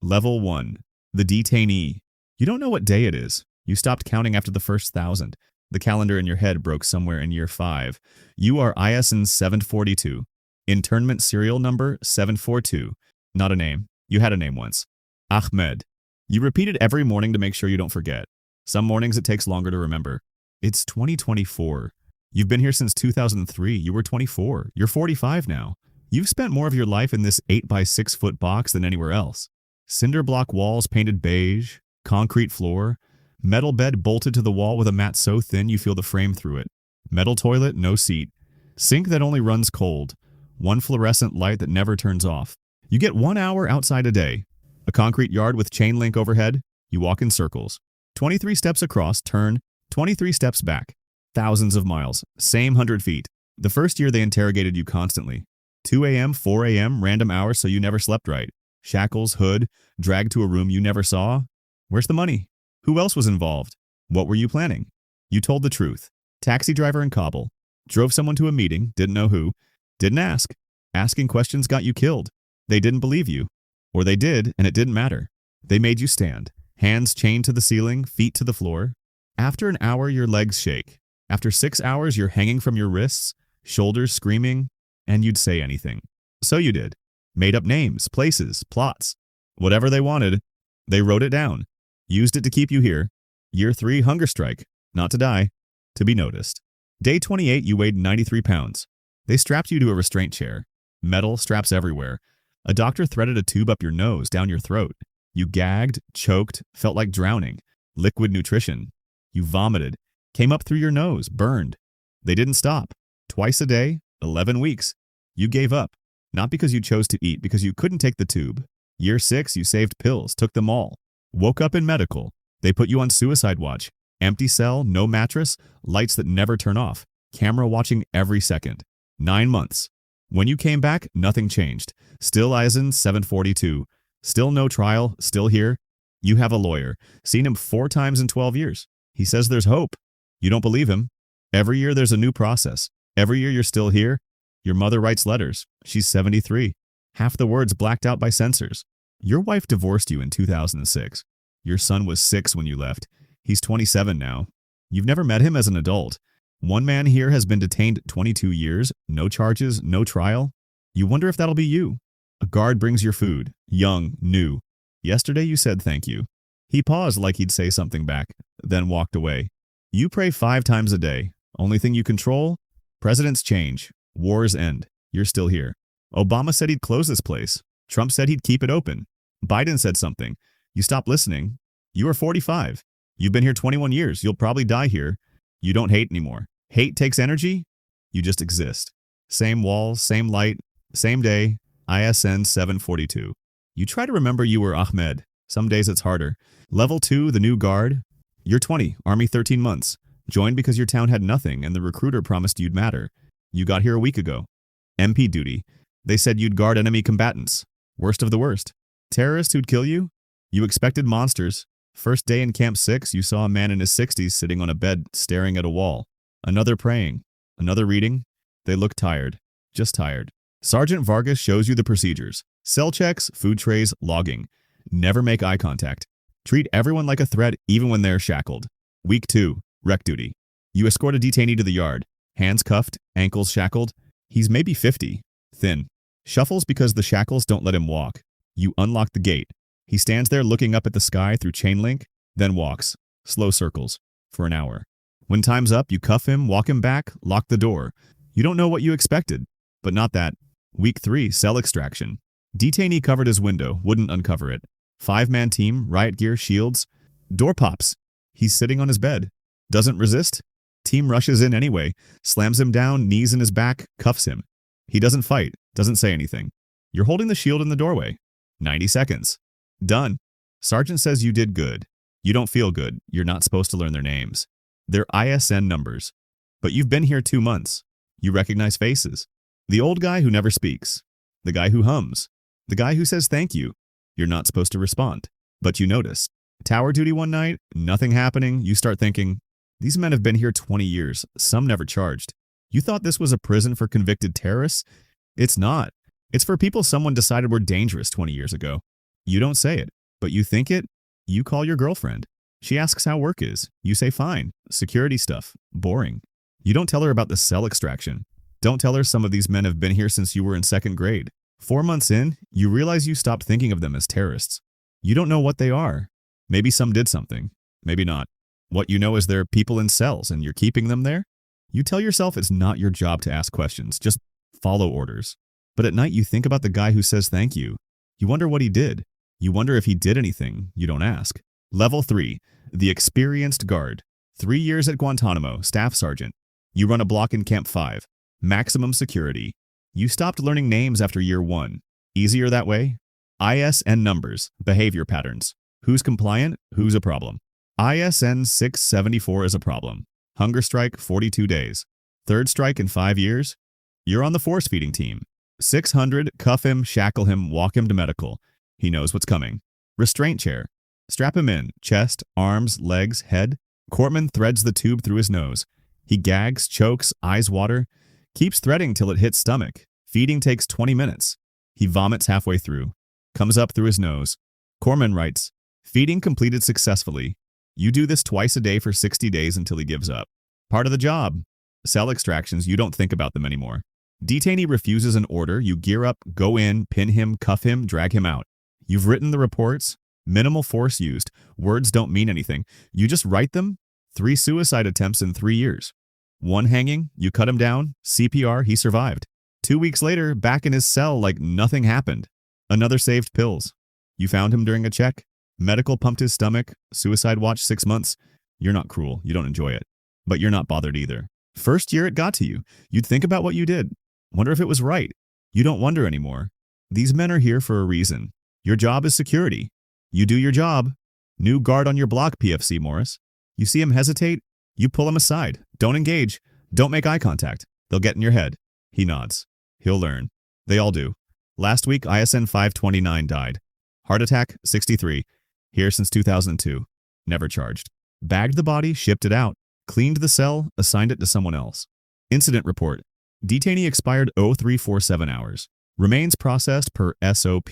Level 1. The detainee. You don't know what day it is. You stopped counting after the first 1,000. The calendar in your head broke somewhere in year 5. You are ISN 742. Internment serial number 742. Not a name. You had a name once. Ahmed. You repeat it every morning to make sure you don't forget. Some mornings it takes longer to remember. It's 2024. You've been here since 2003. You were 24. You're 45 now. You've spent more of your life in this 8 by 6 foot box than anywhere else. Cinder block walls painted beige, concrete floor, metal bed bolted to the wall with a mat so thin you feel the frame through it. Metal toilet, no seat. Sink that only runs cold. One fluorescent light that never turns off. You get 1 hour outside a day. A concrete yard with chain link overhead. You walk in circles. 23 steps across, turn, 23 steps back. Thousands of miles, same 100 feet. The first year they interrogated you constantly. 2 a.m., 4 a.m., random hours so you never slept right. Shackles, hood, dragged to a room you never saw. Where's the money? Who else was involved? What were you planning? You told the truth. Taxi driver in Kabul. Drove someone to a meeting, didn't know who. Didn't ask. Asking questions got you killed. They didn't believe you. Or they did, and it didn't matter. They made you stand. Hands chained to the ceiling, feet to the floor. After an hour, your legs shake. After 6 hours, you're hanging from your wrists, shoulders screaming, and you'd say anything. So you did. Made up names, places, plots. Whatever they wanted, they wrote it down. Used it to keep you here. Year 3, hunger strike. Not to die. To be noticed. Day 28, you weighed 93 pounds. They strapped you to a restraint chair. Metal straps everywhere. A doctor threaded a tube up your nose, down your throat. You gagged, choked, felt like drowning. Liquid nutrition. You vomited. Came up through your nose, burned. They didn't stop. Twice a day, 11 weeks. You gave up. Not because you chose to eat, because you couldn't take the tube. Year 6, you saved pills, took them all. Woke up in medical. They put you on suicide watch. Empty cell, no mattress, lights that never turn off. Camera watching every second. 9 months. When you came back, nothing changed. Still ISN 742. Still no trial, still here. You have a lawyer. Seen him 4 times in 12 years. He says there's hope. You don't believe him. Every year there's a new process. Every year you're still here. Your mother writes letters. She's 73. Half the words blacked out by censors. Your wife divorced you in 2006. Your son was 6 when you left. He's 27 now. You've never met him as an adult. One man here has been detained 22 years, no charges, no trial. You wonder if that'll be you. A guard brings your food, young, new. Yesterday you said thank you. He paused like he'd say something back, then walked away. You pray 5 times a day. Only thing you control? Presidents change. Wars end. You're still here. Obama said he'd close this place. Trump said he'd keep it open. Biden said something. You stopped listening. You are 45. You've been here 21 years. You'll probably die here. You don't hate anymore. Hate takes energy. You just exist. Same walls, same light, same day. ISN 742. You try to remember you were Ahmed. Some days it's harder. Level 2, the new guard. You're 20, Army 13 months. Joined because your town had nothing and the recruiter promised you'd matter. You got here a week ago. MP duty. They said you'd guard enemy combatants. Worst of the worst. Terrorists who'd kill you? You expected monsters. First day in Camp 6, you saw a man in his 60s sitting on a bed staring at a wall. Another praying. Another reading. They look tired. Just tired. Sergeant Vargas shows you the procedures. Cell checks, food trays, logging. Never make eye contact. Treat everyone like a threat even when they're shackled. Week 2, rec duty. You escort a detainee to the yard. Hands cuffed, ankles shackled. He's maybe 50. Thin. Shuffles because the shackles don't let him walk. You unlock the gate. He stands there looking up at the sky through chain link, then walks. Slow circles. For an hour. When time's up, you cuff him, walk him back, lock the door. You don't know what you expected. But not that. Week 3, cell extraction. Detainee covered his window, wouldn't uncover it. 5-man team, riot gear, shields. Door pops. He's sitting on his bed. Doesn't resist. Team rushes in anyway, slams him down, knees in his back, cuffs him. He doesn't fight, doesn't say anything. You're holding the shield in the doorway. 90 seconds. Done. Sergeant says you did good. You don't feel good. You're not supposed to learn their names. They're ISN numbers. But you've been here 2 months. You recognize faces. The old guy who never speaks. The guy who hums. The guy who says thank you. You're not supposed to respond. But you notice. Tower duty one night, nothing happening. You start thinking, these men have been here 20 years. Some never charged. You thought this was a prison for convicted terrorists? It's not. It's for people someone decided were dangerous 20 years ago. You don't say it, but you think it. You call your girlfriend. She asks how work is. You say fine. Security stuff. Boring. You don't tell her about the cell extraction. Don't tell her some of these men have been here since you were in second grade. 4 months in, you realize you stopped thinking of them as terrorists. You don't know what they are. Maybe some did something. Maybe not. What you know is they're people in cells and you're keeping them there. You tell yourself it's not your job to ask questions, just follow orders. But at night you think about the guy who says thank you. You wonder what he did. You wonder if he did anything. You don't ask. Level 3. The experienced guard. 3 years at Guantanamo, staff sergeant. You run a block in Camp 5. Maximum security. You stopped learning names after year 1. Easier that way? ISN numbers, behavior patterns. Who's compliant? Who's a problem? ISN 674 is a problem. Hunger strike, 42 days. Third strike in 5 years? You're on the force feeding team. 600, cuff him, shackle him, walk him to medical. He knows what's coming. Restraint chair. Strap him in, chest, arms, legs, head. Corpsman threads the tube through his nose. He gags, chokes, eyes water. Keeps threading till it hits stomach. Feeding takes 20 minutes. He vomits halfway through. Comes up through his nose. Corpsman writes, feeding completed successfully. You do this twice a day for 60 days until he gives up. Part of the job. Cell extractions, you don't think about them anymore. Detainee refuses an order, you gear up, go in, pin him, cuff him, drag him out. You've written the reports. Minimal force used. Words don't mean anything. You just write them. 3 suicide attempts in 3 years. 1 hanging, you cut him down, CPR, he survived. 2 weeks later, back in his cell like nothing happened. Another saved pills. You found him during a check. Medical pumped his stomach. Suicide watch 6 months. You're not cruel. You don't enjoy it. But you're not bothered either. First year it got to you. You'd think about what you did. Wonder if it was right. You don't wonder anymore. These men are here for a reason. Your job is security. You do your job. New guard on your block, PFC Morris. You see him hesitate, you pull him aside. Don't engage. Don't make eye contact. They'll get in your head. He nods. He'll learn. They all do. Last week, ISN 529 died. Heart attack, 63. Here since 2002. Never charged. Bagged the body, shipped it out. Cleaned the cell, assigned it to someone else. Incident report. Detainee expired 0347 hours. Remains processed per SOP.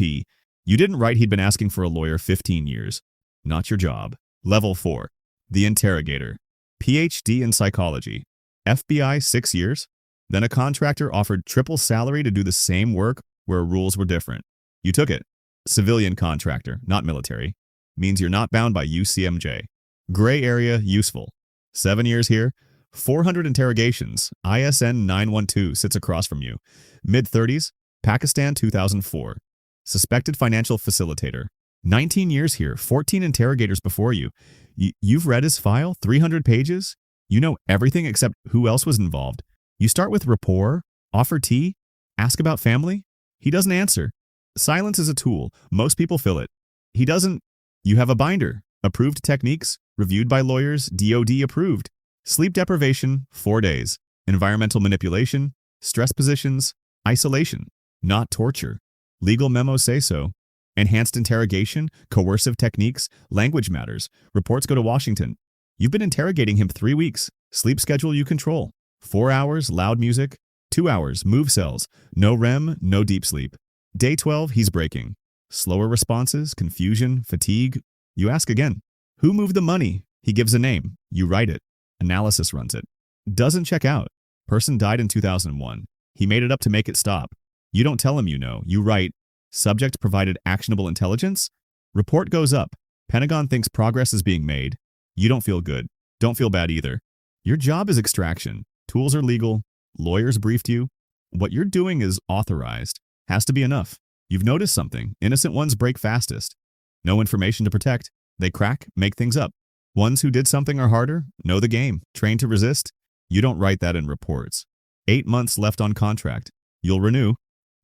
You didn't write he'd been asking for a lawyer 15 years. Not your job. Level 4. The interrogator. PhD in psychology. FBI 6 years. Then a contractor offered triple salary to do the same work where rules were different. You took it. Civilian contractor, not military. Means you're not bound by UCMJ. Gray area, useful. 7 years here. 400 interrogations. ISN 912 sits across from you. Mid-30s. Pakistan 2004. Suspected financial facilitator. 19 years here. 14 interrogators before you. You've read his file? 300 pages? You know everything except who else was involved. You start with rapport, offer tea, ask about family. He doesn't answer. Silence is a tool. Most people fill it. He doesn't. You have a binder. Approved techniques, reviewed by lawyers, DOD approved. Sleep deprivation, 4 days. Environmental manipulation, stress positions, isolation, not torture. Legal memos say so. Enhanced interrogation, coercive techniques, language matters. Reports go to Washington. You've been interrogating him 3 weeks. Sleep schedule you control. 4 hours, loud music. 2 hours, move cells. No REM, no deep sleep. Day 12, he's breaking. Slower responses, confusion, fatigue. You ask again. Who moved the money? He gives a name. You write it. Analysis runs it. Doesn't check out. Person died in 2001. He made it up to make it stop. You don't tell him you know. You write. Subject provided actionable intelligence. Report goes up. Pentagon thinks progress is being made. You don't feel good. Don't feel bad either. Your job is extraction. Tools are legal. Lawyers briefed you. What you're doing is authorized. Has to be enough. You've noticed something. Innocent ones break fastest. No information to protect. They crack, make things up. Ones who did something are harder, know the game, trained to resist. You don't write that in reports. 8 months left on contract. You'll renew.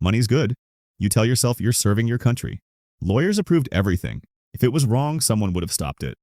Money's good. You tell yourself you're serving your country. Lawyers approved everything. If it was wrong, someone would have stopped it.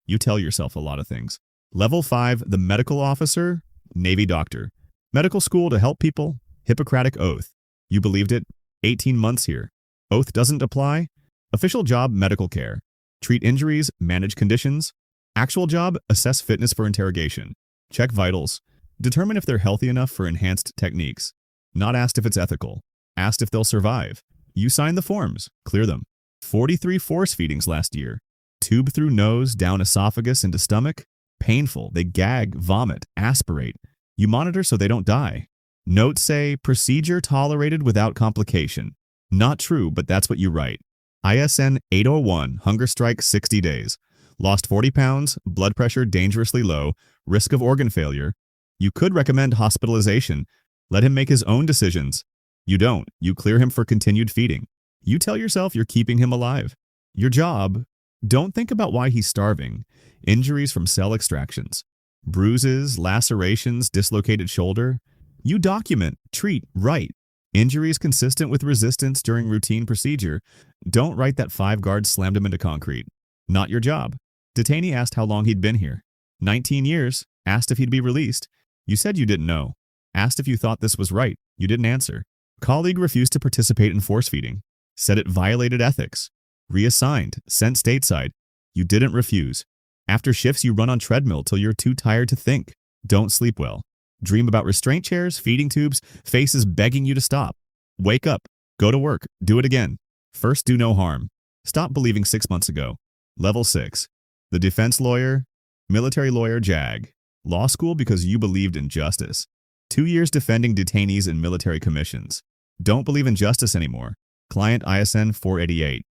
You tell yourself a lot of things. Level 5, the medical officer, Navy doctor. Medical school to help people, Hippocratic oath. You believed it? 18 months here. Oath doesn't apply? Official job, medical care. Treat injuries, manage conditions. Actual job, assess fitness for interrogation. Check vitals. Determine if they're healthy enough for enhanced techniques. Not asked if it's ethical. Asked if they'll survive. You sign the forms. Clear them. 43 force feedings last year. Tube through nose, down esophagus into stomach. Painful. They gag, vomit, aspirate. You monitor so they don't die. Notes say, procedure tolerated without complication. Not true, but that's what you write. ISN 801, hunger strike 60 days. Lost 40 pounds, blood pressure dangerously low, risk of organ failure. You could recommend hospitalization. Let him make his own decisions. You don't. You clear him for continued feeding. You tell yourself you're keeping him alive. Your job, don't think about why he's starving. Injuries from cell extractions. Bruises, lacerations, dislocated shoulder. You document, treat, write. Injuries consistent with resistance during routine procedure. Don't write that 5 guards slammed him into concrete. Not your job. Detainee asked how long he'd been here. 19 years. Asked if he'd be released. You said you didn't know. Asked if you thought this was right. You didn't answer. Colleague refused to participate in force feeding. Said it violated ethics. Reassigned. Sent stateside. You didn't refuse. After shifts, you run on treadmill till you're too tired to think. Don't sleep well. Dream about restraint chairs, feeding tubes, faces begging you to stop. Wake up. Go to work. Do it again. First, do no harm. Stop believing 6 months ago. Level 6. The defense lawyer, military lawyer JAG. Law school because you believed in justice. 2 years defending detainees in military commissions. Don't believe in justice anymore. Client ISN 488.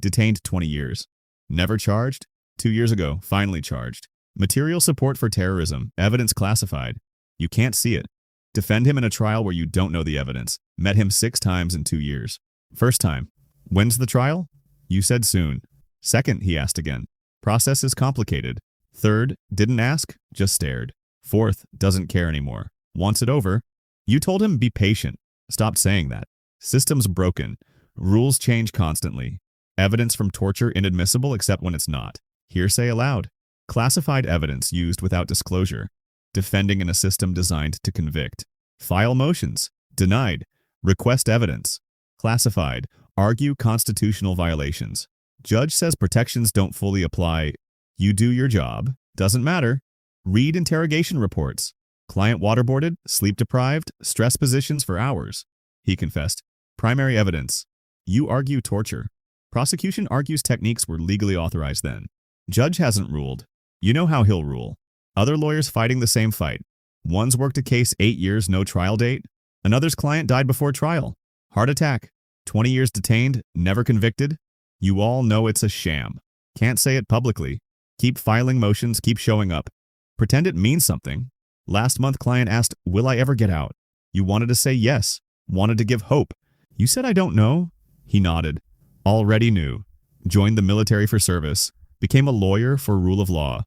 Detained 20 years. Never charged? 2 years ago, finally charged. Material support for terrorism. Evidence classified. You can't see it. Defend him in a trial where you don't know the evidence. Met him 6 times in 2 years. First time. When's the trial? You said soon. Second, he asked again. Process is complicated. Third, didn't ask, just stared. Fourth, doesn't care anymore. Wants it over. You told him be patient. Stopped saying that. System's broken. Rules change constantly. Evidence from torture inadmissible except when it's not. Hearsay allowed. Classified evidence used without disclosure. Defending in a system designed to convict. File motions. Denied. Request evidence. Classified. Argue constitutional violations. Judge says protections don't fully apply. You do your job. Doesn't matter. Read interrogation reports. Client waterboarded, sleep deprived, stress positions for hours. He confessed. Primary evidence. You argue torture. Prosecution argues techniques were legally authorized then. Judge hasn't ruled. You know how he'll rule. Other lawyers fighting the same fight. One's worked a case 8 years, no trial date. Another's client died before trial. Heart attack. 20 years detained, never convicted. You all know it's a sham. Can't say it publicly. Keep filing motions, keep showing up. Pretend it means something. Last month, client asked, will I ever get out? You wanted to say yes. Wanted to give hope. You said I don't know. He nodded. Already knew. Joined the military for service. Became a lawyer for rule of law.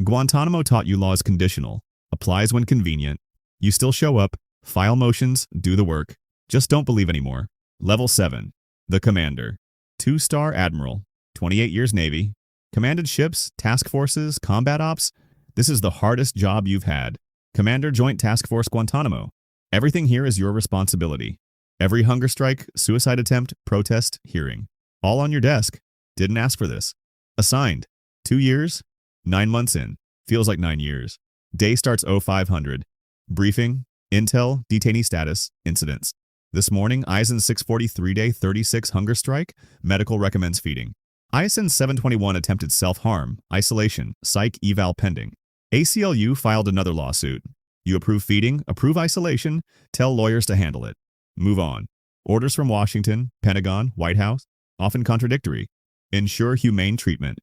Guantanamo taught you law is conditional. Applies when convenient. You still show up. File motions, do the work. Just don't believe anymore. Level 7. The commander. 2-star admiral. 28 years Navy. Commanded ships, task forces, combat ops. This is the hardest job you've had. Commander Joint Task Force Guantanamo. Everything here is your responsibility. Every hunger strike, suicide attempt, protest, hearing. All on your desk. Didn't ask for this. Assigned. 2 years. 9 months in. Feels like 9 years. Day starts 0500. Briefing. Intel. Detainee status. Incidents. This morning, ISN 643 day 36 hunger strike. Medical recommends feeding. ISN 721 attempted self-harm. Isolation. Psych eval pending. ACLU filed another lawsuit. You approve feeding, approve isolation, tell lawyers to handle it. Move on. Orders from Washington, Pentagon, White House, often contradictory. Ensure humane treatment.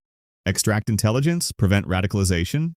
Extract intelligence, prevent radicalization,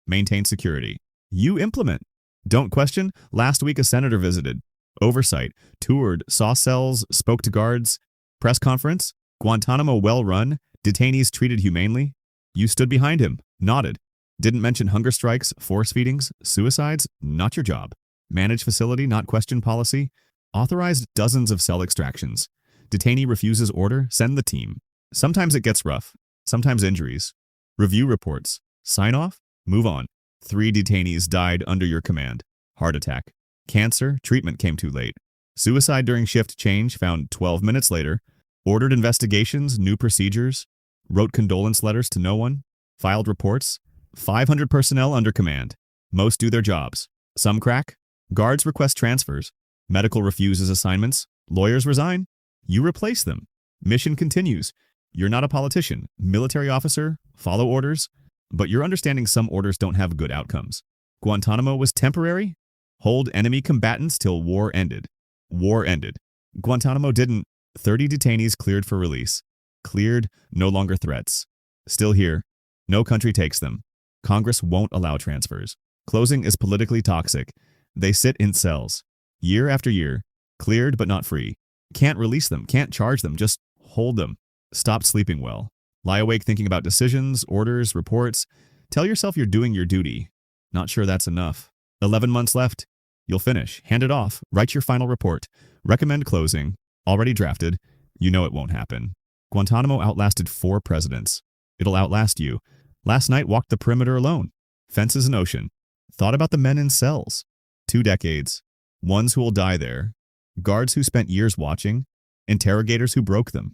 maintain security. You implement. Don't question. Last week a senator visited. Oversight. Toured, saw cells, spoke to guards. Press conference. Guantanamo well run. Detainees treated humanely. You stood behind him. Nodded. Didn't mention hunger strikes, force feedings, suicides. Not your job. Manage facility, not question policy. Authorized dozens of cell extractions. Detainee refuses order. Send the team. Sometimes it gets rough. Sometimes injuries. Review reports. Sign off. Move on. 3 detainees died under your command. Heart attack. Cancer. Treatment came too late. Suicide during shift change found 12 minutes later. Ordered investigations, new procedures. Wrote condolence letters to no one. Filed reports. 500 personnel under command. Most do their jobs. Some crack. Guards request transfers. Medical refuses assignments. Lawyers resign. You replace them. Mission continues. You're not a politician, military officer, follow orders, but you're understanding some orders don't have good outcomes. Guantanamo was temporary. Hold enemy combatants till war ended. War ended. Guantanamo didn't. 30 detainees cleared for release. Cleared, no longer threats. Still here. No country takes them. Congress won't allow transfers. Closing is politically toxic. They sit in cells. Year after year. Cleared but not free. Can't release them, can't charge them, just hold them. Stopped sleeping well. Lie awake thinking about decisions, orders, reports. Tell yourself you're doing your duty. Not sure that's enough. 11 months left. You'll finish. Hand it off. Write your final report. Recommend closing. Already drafted. You know it won't happen. Guantanamo outlasted 4 presidents. It'll outlast you. Last night walked the perimeter alone. Fences and ocean. Thought about the men in cells. 2 decades. Ones who will die there. Guards who spent years watching. Interrogators who broke them.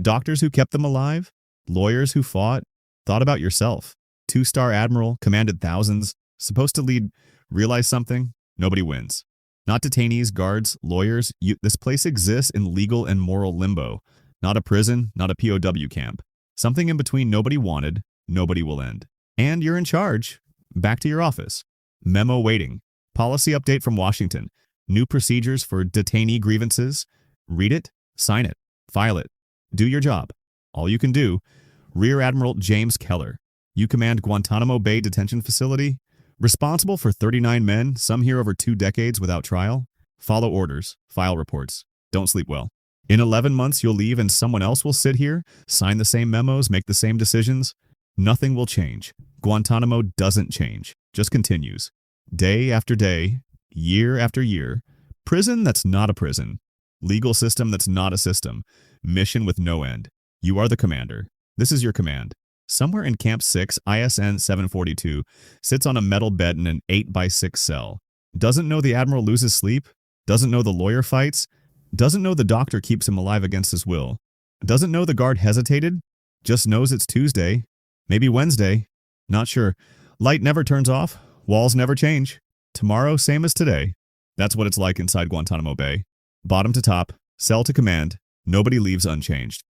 Doctors who kept them alive. Lawyers who fought. Thought about yourself. 2-star admiral, commanded thousands. Supposed to lead. Realize something? Nobody wins. Not detainees, guards, lawyers. This place exists in legal and moral limbo. Not a prison, not a POW camp. Something in between nobody wanted, nobody will end. And you're in charge. Back to your office. Memo waiting. Policy update from Washington. New procedures for detainee grievances. Read it, sign it, file it. Do your job. All you can do. Rear Admiral James Keller. You command Guantanamo Bay Detention Facility. Responsible for 39 men, some here over 2 decades without trial. Follow orders, file reports. Don't sleep well. In 11 months, you'll leave and someone else will sit here, sign the same memos, make the same decisions. Nothing will change. Guantanamo doesn't change, just continues. Day after day, year after year. Prison that's not a prison. Legal system that's not a system. Mission with no end. You are the commander. This is your command. Somewhere in Camp 6, ISN 742, sits on a metal bed in an 8x6 cell. Doesn't know the admiral loses sleep. Doesn't know the lawyer fights. Doesn't know the doctor keeps him alive against his will. Doesn't know the guard hesitated. Just knows it's Tuesday. Maybe Wednesday. Not sure. Light never turns off. Walls never change. Tomorrow, same as today. That's what it's like inside Guantanamo Bay. Bottom to top, cell to command, nobody leaves unchanged.